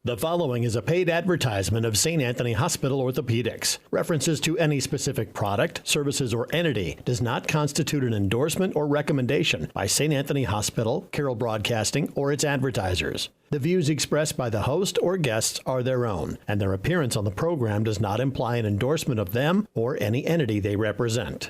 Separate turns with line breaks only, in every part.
The following is a paid advertisement of St. Anthony Hospital Orthopedics. References to any specific product, services, or entity does not constitute an endorsement or recommendation by St. Anthony Hospital, Carroll Broadcasting, or its advertisers. The views expressed by the host or guests are their own, and their appearance on the program does not imply an endorsement of them or any entity they represent.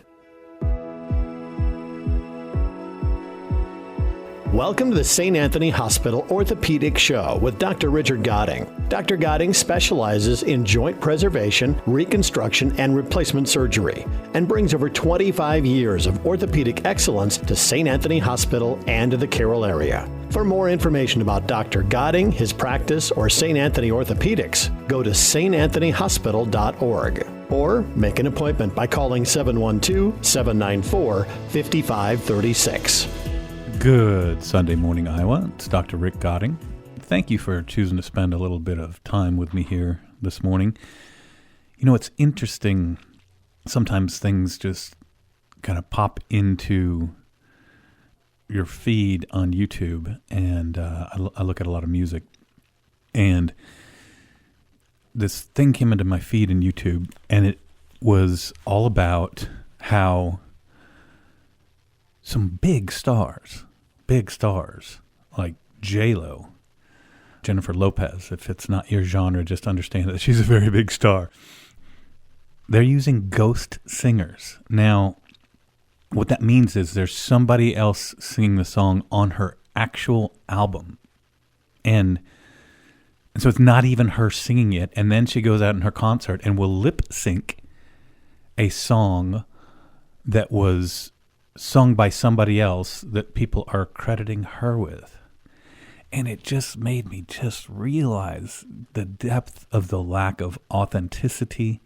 Welcome to the St. Anthony Hospital Orthopedic Show with Dr. Richard Godding. Dr. Godding specializes in joint preservation, reconstruction, and replacement surgery, and brings over 25 years of orthopedic excellence to St. Anthony Hospital and to the Carroll area. For more information about Dr. Godding, his practice, or St. Anthony Orthopedics, go to santanthonyhospital.org or make an appointment by calling 712-794-5536.
Good Sunday morning, Iowa. It's Dr. Rick Godding. Thank you for choosing to spend a little bit of time with me here this morning. You know, it's interesting. Sometimes things just kind of pop into your feed on YouTube, and I look at a lot of music. And this thing came into my feed in YouTube, and it was all about how some big stars like J-Lo, Jennifer Lopez, if it's not your genre, just understand that she's a very big star. They're using ghost singers. Now, what that means is there's somebody else singing the song on her actual album. And so it's not even her singing it. And then she goes out in her concert and will lip sync a song that was sung by somebody else that people are crediting her with. And it just made me just realize the depth of the lack of authenticity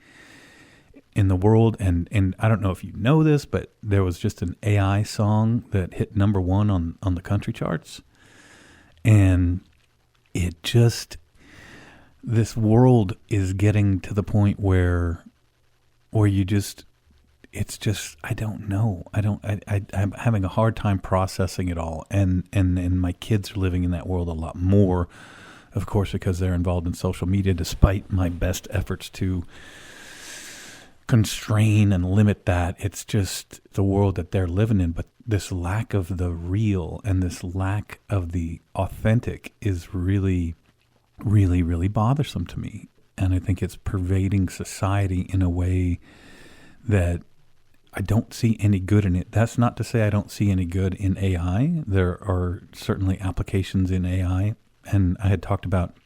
in the world. And I don't know if you know this, but there was just an AI song that hit number one on the country charts. And it just, this world is getting to the point where you just, it's just, I don't know. I'm having a hard time processing it all. And my kids are living in that world a lot more, of course, because they're involved in social media, despite my best efforts to constrain and limit that. It's just the world that they're living in. But this lack of the real and this lack of the authentic is really, really, really bothersome to me. And I think it's pervading society in a way that I don't see any good in it. That's not to say I don't see any good in AI. There are certainly applications in AI. And I had talked about,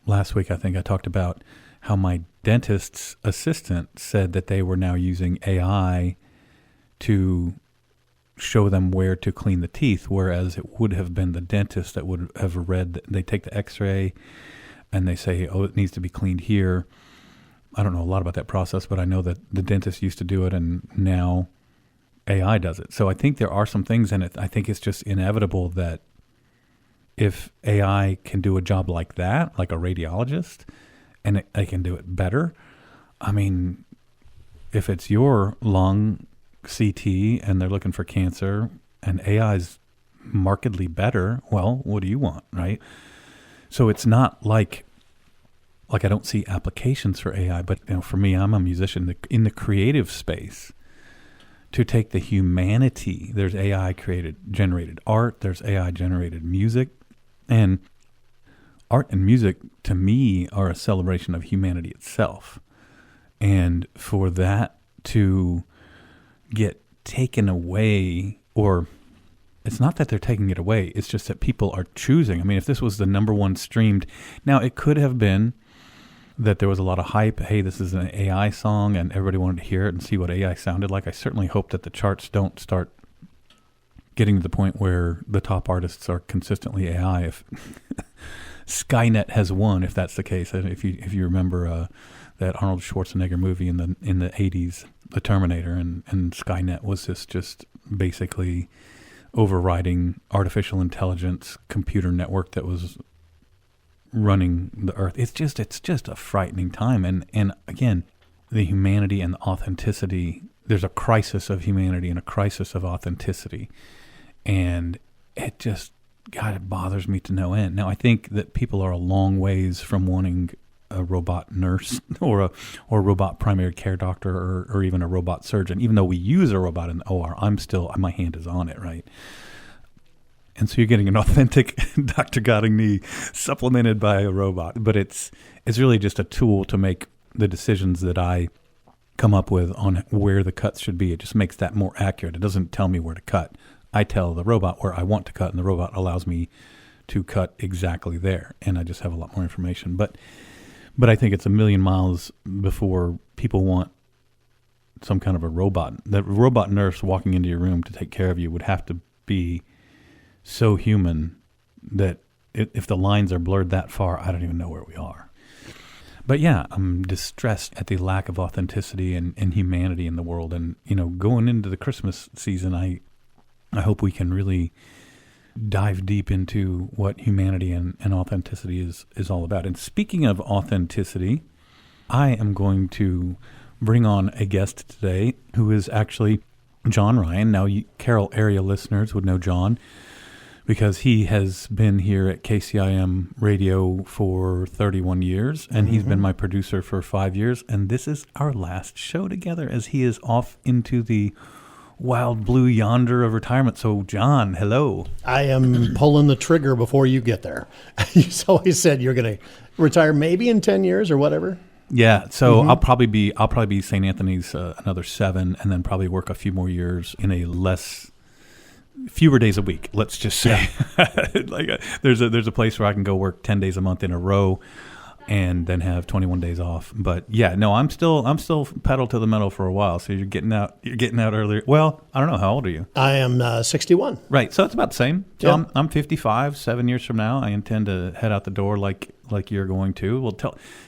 last week I think I talked about how my dentist's assistant said that they were now using AI to show them where to clean the teeth, whereas it would have been the dentist that would have read, they take the x-ray and they say, oh, it needs to be cleaned here. I don't know a lot about that process, but I know that the dentist used to do it and now AI does it. So I think there are some things in it. I think it's just inevitable that if AI can do a job like that, like a radiologist, and they can do it better, I mean, if it's your lung CT and they're looking for cancer and AI is markedly better, well, what do you want, right? So it's not like I don't see applications for AI, but you know, for me, I'm a musician in the creative space. To take the humanity, there's AI generated art, there's AI generated music, and art and music to me are a celebration of humanity itself. And for that to get taken away, or it's not that they're taking it away, it's just that people are choosing. I mean, if this was the number one streamed, now it could have been that there was a lot of hype. Hey, this is an AI song, and everybody wanted to hear it and see what AI sounded like. I certainly hope that the charts don't start getting to the point where the top artists are consistently AI. If Skynet has won, if that's the case, and if you remember that Arnold Schwarzenegger movie in the 80s, The Terminator, and Skynet was this just basically overriding artificial intelligence computer network that was running the earth. It's just a frightening time. And again, the humanity and the authenticity, there's a crisis of humanity and a crisis of authenticity. And it just God, it bothers me to no end. Now, I think that people are a long ways from wanting a robot nurse or a robot primary care doctor or even a robot surgeon. Even though we use a robot in the OR, my hand is on it, right? And so you're getting an authentic Dr. Gottingny supplemented by a robot. But it's really just a tool to make the decisions that I come up with on where the cuts should be. It just makes that more accurate. It doesn't tell me where to cut. I tell the robot where I want to cut, and the robot allows me to cut exactly there. And I just have a lot more information. But I think it's a million miles before people want some kind of a robot. That robot nurse walking into your room to take care of you would have to be so human that if the lines are blurred that far, I don't even know where we are. But yeah, I'm distressed at the lack of authenticity and humanity in the world. And, going into the Christmas season, I hope we can really dive deep into what humanity and authenticity is all about. And speaking of authenticity, I am going to bring on a guest today who is actually John Ryan. Now, Carroll area listeners would know John because he has been here at KCIM Radio for 31 years, and he's been my producer for 5 years. And this is our last show together as he is off into the wild blue yonder of retirement. So, John, hello. I
am pulling the trigger before you get there. You always said you're going to retire maybe in 10 years or whatever.
Yeah, so I'll probably be St. Anthony's another 7, and then probably work a few more years in fewer days a week. Let's just say, there's a place where I can go work 10 days a month in a row, and then have 21 days off. But yeah, no, I'm still pedal to the metal for a while. So you're getting out earlier. Well, I don't know. How old are you?
I am 61.
Right. So it's about the same. So I'm 55. 7 years from now, I intend to head out the door like you're going to. Well,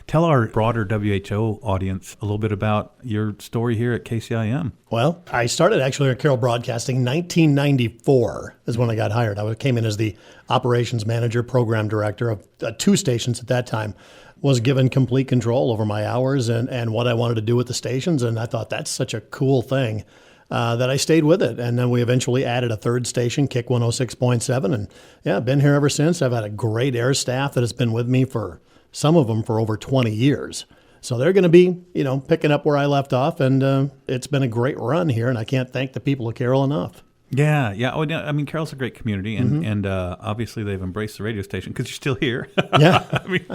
tell our broader WHO audience a little bit about your story here at KCIM.
Well, I started actually at Carroll Broadcasting 1994 is when I got hired. I came in as the operations manager, program director of 2 stations at that time. Was given complete control over my hours and what I wanted to do with the stations. And I thought that's such a cool thing that I stayed with it. And then we eventually added a 3rd station, Kick 106.7. And yeah, I've been here ever since. I've had a great air staff that has been with me for some of them for over 20 years. So they're going to be, picking up where I left off. And it's been a great run here. And I can't thank the people of Carroll enough.
Yeah. Oh, I mean, Carroll's a great community, and obviously they've embraced the radio station because you're still here.
Yeah.
I mean,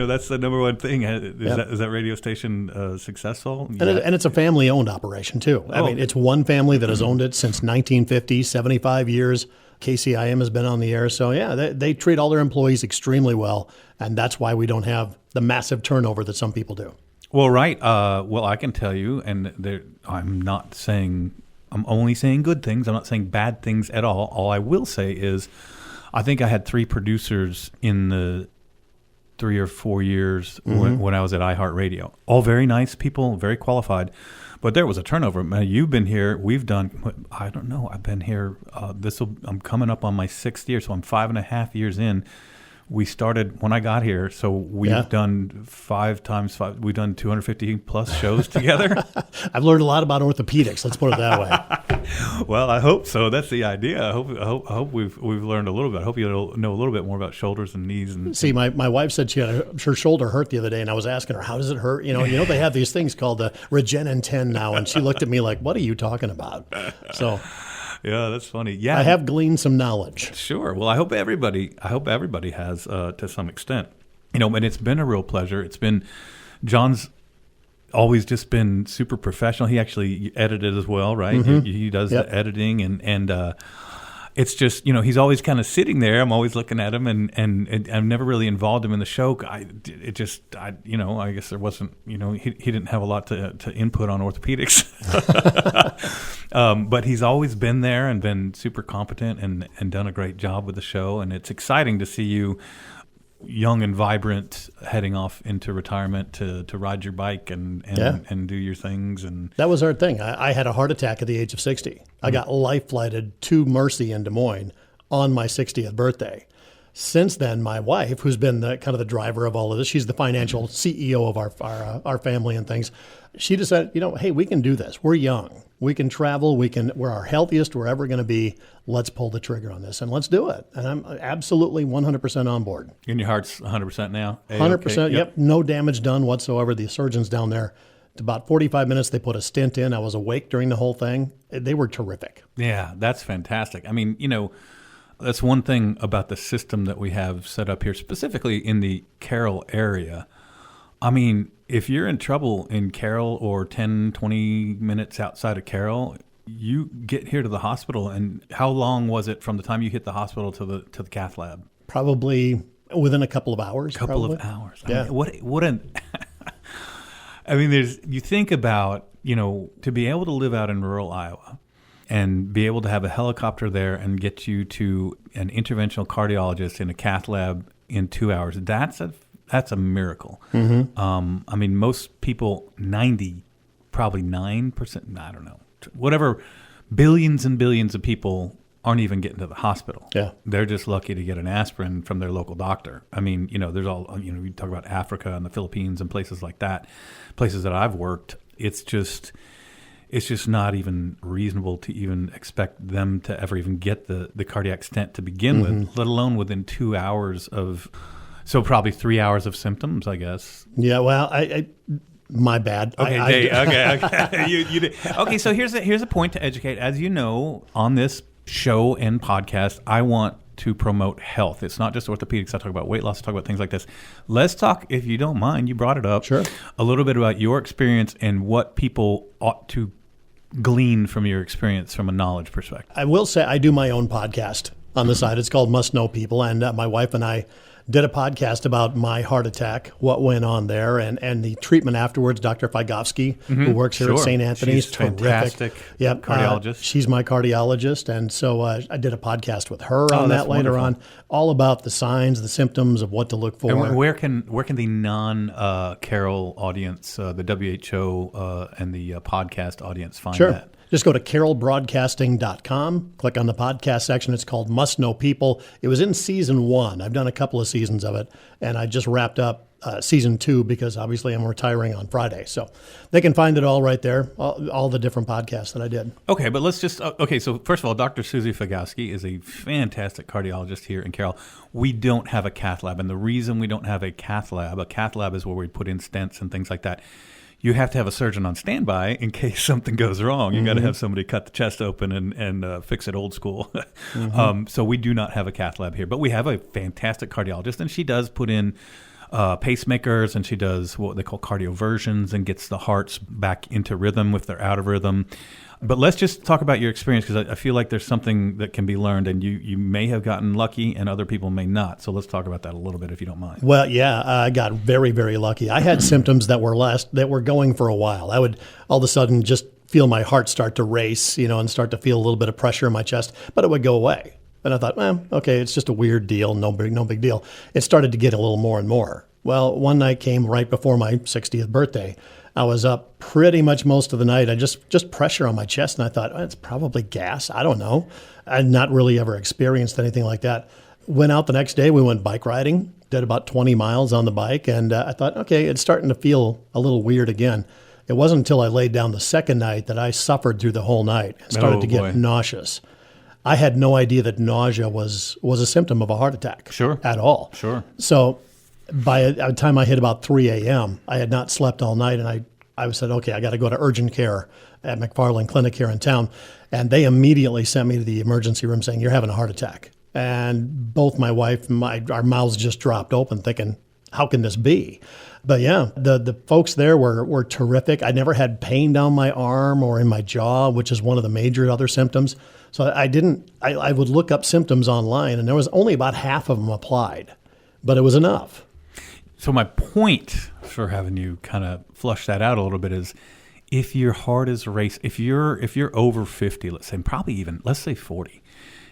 that's the number one thing. Is that radio station successful?
And it's a family-owned operation, too. I mean, it's one family that has owned it since 1950, 75 years. KCIM has been on the air. So, yeah, they treat all their employees extremely well, and that's why we don't have the massive turnover that some people do.
Well, right. I can tell you, and I'm only saying good things. I'm not saying bad things at all. All I will say is I think I had 3 producers in the 3 or 4 years when I was at iHeartRadio. All very nice people, very qualified. But there was a turnover. You've been here. We've done, I don't know, I've been here. I'm coming up on my 6th year, so I'm 5.5 years in. We started when I got here, so we've done 5 times 5. We've done 250 plus shows together.
I've learned a lot about orthopedics. Let's put it that way.
Well, I hope so. That's the idea. I hope we've learned a little bit. I hope you know a little bit more about shoulders and knees. And
see, my wife said she had her shoulder hurt the other day, and I was asking her, how does it hurt? They have these things called the Regen 10 now, and she looked at me like, what are you talking about? So.
Yeah, that's funny. Yeah,
I have gleaned some knowledge.
Sure. Well, I hope everybody has to some extent. And it's been a real pleasure. John's always just been super professional. He actually edited as well, right? He does the editing, and it's just, he's always kind of sitting there. I'm always looking at him, and I've never really involved him in the show. I guess there wasn't, he didn't have a lot to input on orthopedics. But he's always been there and been super competent and done a great job with the show. And it's exciting to see you young and vibrant heading off into retirement to ride your bike and do your things. And
that was our thing. I had a heart attack at the age of 60. I got life flighted to Mercy in Des Moines on my 60th birthday. Since then, my wife, who's been the kind of the driver of all of this, she's the financial CEO of our family and things. She decided, hey, we can do this. We're young. We can travel. We're our healthiest we're ever going to be. Let's pull the trigger on this and let's do it. And I'm absolutely 100% on board.
And your heart's 100% now?
100%. Yep. No damage done whatsoever. The surgeons down there, about 45 minutes, they put a stent in. I was awake during the whole thing. They were terrific.
Yeah, that's fantastic. I mean, that's one thing about the system that we have set up here, specifically in the Carroll area. I mean, if you're in trouble in Carroll or 10, 20 minutes outside of Carroll, you get here to the hospital. And how long was it from the time you hit the hospital to the cath lab?
Probably within a couple of hours.
Of hours.
Yeah.
I mean, what an... I mean, you think about, to be able to live out in rural Iowa and be able to have a helicopter there and get you to an interventional cardiologist in a cath lab in 2 hours, that's a miracle.
Mm-hmm.
I mean, most people, probably 9%, I don't know, whatever, billions and billions of people aren't even getting to the hospital.
Yeah.
They're just lucky to get an aspirin from their local doctor. I mean, there's all, we talk about Africa and the Philippines and places like that, places that I've worked. It's just not even reasonable to even expect them to ever even get the cardiac stent to begin with, let alone within 2 hours of, so probably 3 hours of symptoms, I guess.
Yeah, well, my bad.
Okay, okay. You did. Okay, so here's a point to educate. As you know, on this show and podcast, I want to promote health. It's not just orthopedics. I talk about weight loss. I talk about things like this. Let's talk, if you don't mind, you brought it up,
sure,
a little bit about your experience and what people ought to glean from your experience from a knowledge perspective.
I will say I do my own podcast on the side. It's called Must Know People. And my wife and I did a podcast about my heart attack, what went on there, and the treatment afterwards. Dr. Fygovsky, who works here at St. Anthony's,
she's fantastic.
Yep,
cardiologist.
She's my cardiologist, and so I did a podcast with her on that later on, all about the signs, the symptoms of what to look for.
And where can the non-Carroll audience, the WHO and the podcast audience find that?
Just go to carrollbroadcasting.com, click on the podcast section. It's called Must Know People. It was in season 1. I've done a couple of seasons of it, and I just wrapped up season 2 because obviously I'm retiring on Friday. So they can find it all right there, all the different podcasts that I did.
Okay, but let's just, so first of all, Dr. Susie Fygovsky is a fantastic cardiologist here in Carroll. We don't have a cath lab, and the reason we don't have a cath lab is where we put in stents and things like that. You have to have a surgeon on standby in case something goes wrong. You got to have somebody cut the chest open and fix it old school. So we do not have a cath lab here, but we have a fantastic cardiologist, and she does put in pacemakers, and she does what they call cardioversions and gets the hearts back into rhythm if they're out of rhythm. But let's just talk about your experience, because I feel like there's something that can be learned, and you may have gotten lucky and other people may not. So let's talk about that a little bit, if you don't mind.
Well, yeah, I got very, very lucky. I had symptoms that were going for a while. I would all of a sudden just feel my heart start to race, and start to feel a little bit of pressure in my chest, but it would go away. And I thought, okay, it's just a weird deal, no big deal. It started to get a little more and more. Well, one night came right before my 60th birthday. I was up pretty much most of the night. I just pressure on my chest, and I thought, it's probably gas. I don't know. I'd not really ever experienced anything like that. Went out the next day. We went bike riding, did about 20 miles on the bike, and I thought, okay, it's starting to feel a little weird again. It wasn't until I laid down the second night that I suffered through the whole night and started to get nauseous. I had no idea that nausea was a symptom of a heart attack.
Sure.
At all.
Sure.
So by the time I hit about 3 a.m., I had not slept all night, and I said, okay, I got to go to urgent care at McFarland Clinic here in town. And they immediately sent me to the emergency room saying, you're having a heart attack. And both my wife and our mouths just dropped open thinking, how can this be? But yeah, the folks there were terrific. I never had pain down my arm or in my jaw, which is one of the major other symptoms. So I would look up symptoms online, and there was only about half of them applied, but it was enough.
So my point for having you kind of flush that out a little bit is, if your heart is racing, if you're over 50, let's say, probably even, let's say 40,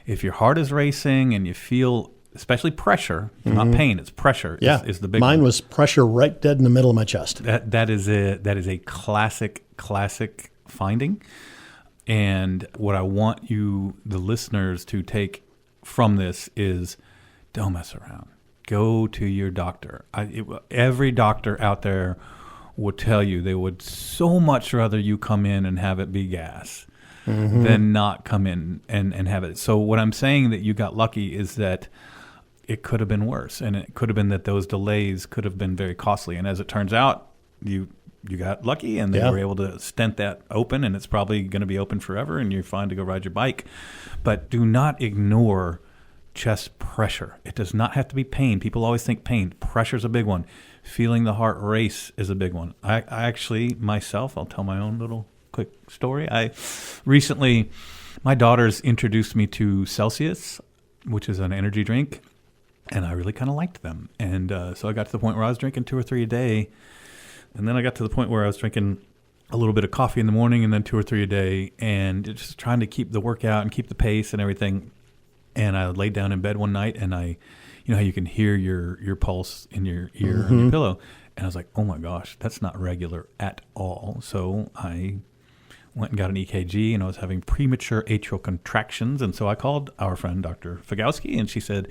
if your heart is racing and you feel, especially pressure, not pain, it's pressure, is the big
Mine
one.
was pressure right dead in the middle of my chest.
That is a classic finding. And what I want you, the listeners, to take from this is don't mess around. Go to your doctor. Every doctor out there will tell you they would so much rather you come in and have it be gas than not come in and have it. So what I'm saying that you got lucky is that it could have been worse, and it could have been that those delays could have been very costly. And as it turns out, you got lucky, and they were able to stent that open, and it's probably going to be open forever, and you're fine to go ride your bike. But do not ignore chest pressure. It does not have to be pain. People always think pain. Pressure's a big one. Feeling the heart race is a big one. I actually, myself, I'll tell my own little quick story. Recently, my daughters introduced me to Celsius, which is an energy drink, and I really kind of liked them. And so I got to the point where I was drinking 2 or 3 a day, and then I got to the point where I was drinking a little bit of coffee in the morning and then 2 or 3 a day, and just trying to keep the workout and keep the pace and everything. And I laid down in bed one night, and you know how you can hear your pulse in your ear on your pillow. And I was like, oh my gosh, that's not regular at all. So I went and got an EKG, and I was having premature atrial contractions. And so I called our friend, Dr. Fagowski, and she said,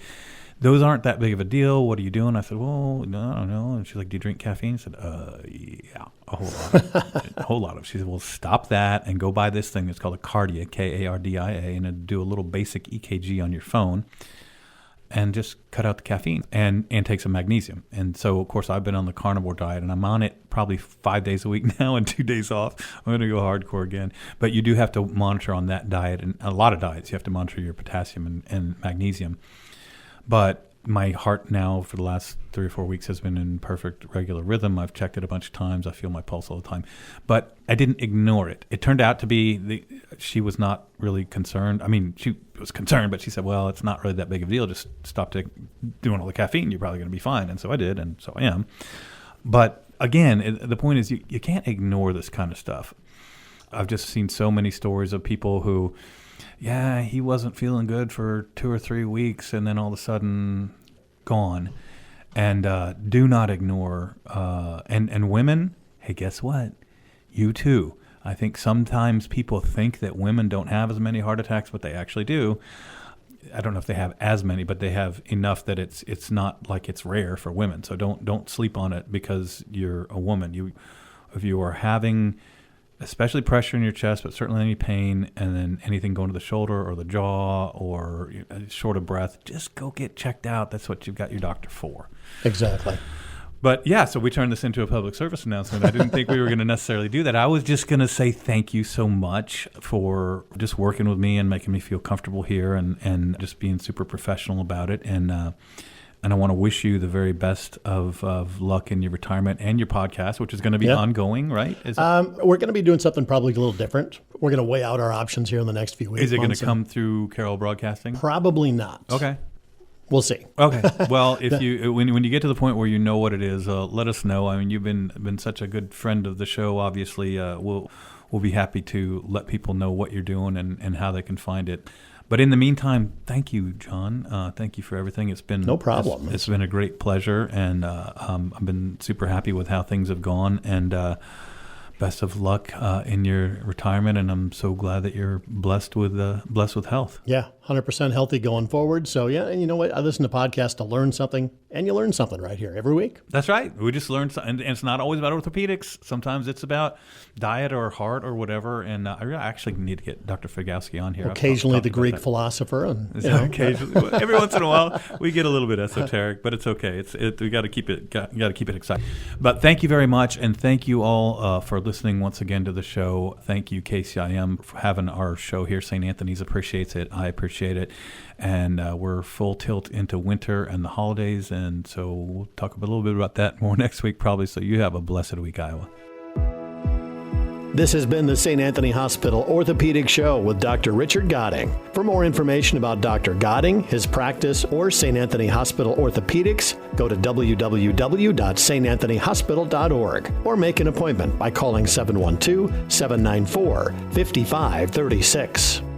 those aren't that big of a deal. What are you doing? I said, well, no, I don't know. And she's like, do you drink caffeine? I said, yeah, a whole lot. A whole lot of it. She said, well, stop that and go buy this thing. It's called a Cardia, Kardia, and it'll do a little basic EKG on your phone and just cut out the caffeine and take some magnesium. And so, of course, I've been on the carnivore diet, and I'm on it probably 5 days a week now and 2 days off. I'm going to go hardcore again. But you do have to monitor on that diet, and a lot of diets. You have to monitor your potassium and magnesium. But my heart now for the last 3 or 4 weeks has been in perfect regular rhythm. I've checked it a bunch of times. I feel my pulse all the time. But I didn't ignore it. It turned out to be she was not really concerned. I mean, she was concerned, but she said, well, it's not really that big of a deal. Just stop doing all the caffeine. You're probably going to be fine. And so I did, and so I am. But again, the point is you can't ignore this kind of stuff. I've just seen so many stories of people who, yeah, he wasn't feeling good for 2 or 3 weeks, and then all of a sudden, gone. And do not ignore. And women, hey, guess what? You too. I think sometimes people think that women don't have as many heart attacks, but they actually do. I don't know if they have as many, but they have enough that it's not like it's rare for women. So don't sleep on it because you're a woman. If you are having especially pressure in your chest, but certainly any pain, and then anything going to the shoulder or the jaw or short of breath, just go get checked out. That's what you've got your doctor for.
Exactly.
But yeah, so we turned this into a public service announcement. I didn't think we were going to necessarily do that. I was just going to say thank you so much for just working with me and making me feel comfortable here and just being super professional about it. And I want to wish you the very best of luck in your retirement and your podcast, which is going to be ongoing, right?
We're going to be doing something probably a little different. We're going to weigh out our options here in the next few weeks.
Is it going to come through Carroll Broadcasting?
Probably not.
Okay.
We'll see.
Okay. Well, if you when you get to the point where you know what it is, let us know. I mean, you've been such a good friend of the show. Obviously, we'll be happy to let people know what you're doing and how they can find it. But in the meantime, thank you, John. Thank you for everything. It's been
no problem.
It's been a great pleasure, and I've been super happy with how things have gone. And best of luck in your retirement. And I'm so glad that you're blessed with health.
Yeah, 100% healthy going forward. So yeah, and you know what? I listen to podcasts to learn something, and you learn something right here every week.
That's right. We just learned something, and it's not always about orthopedics. Sometimes it's about diet or heart or whatever. And I actually need to get Dr. Fagowski on here.
Occasionally the Greek philosopher, and
occasionally, every once in a while, we get a little bit esoteric, but it's okay. We got to keep it exciting. But thank you very much, and thank you all for listening once again to the show. Thank you, KCIM, for having our show here. St. Anthony's appreciates it. I appreciate it. And we're full tilt into winter and the holidays, and so we'll talk a little bit about that more next week probably. So you have a blessed week, Iowa.
This has been the St. Anthony Hospital Orthopedic Show with Dr. Richard Godding. For more information about Dr. Godding, his practice, or St. Anthony Hospital Orthopedics, go to www.santanthonyhospital.org or make an appointment by calling 712-794-5536.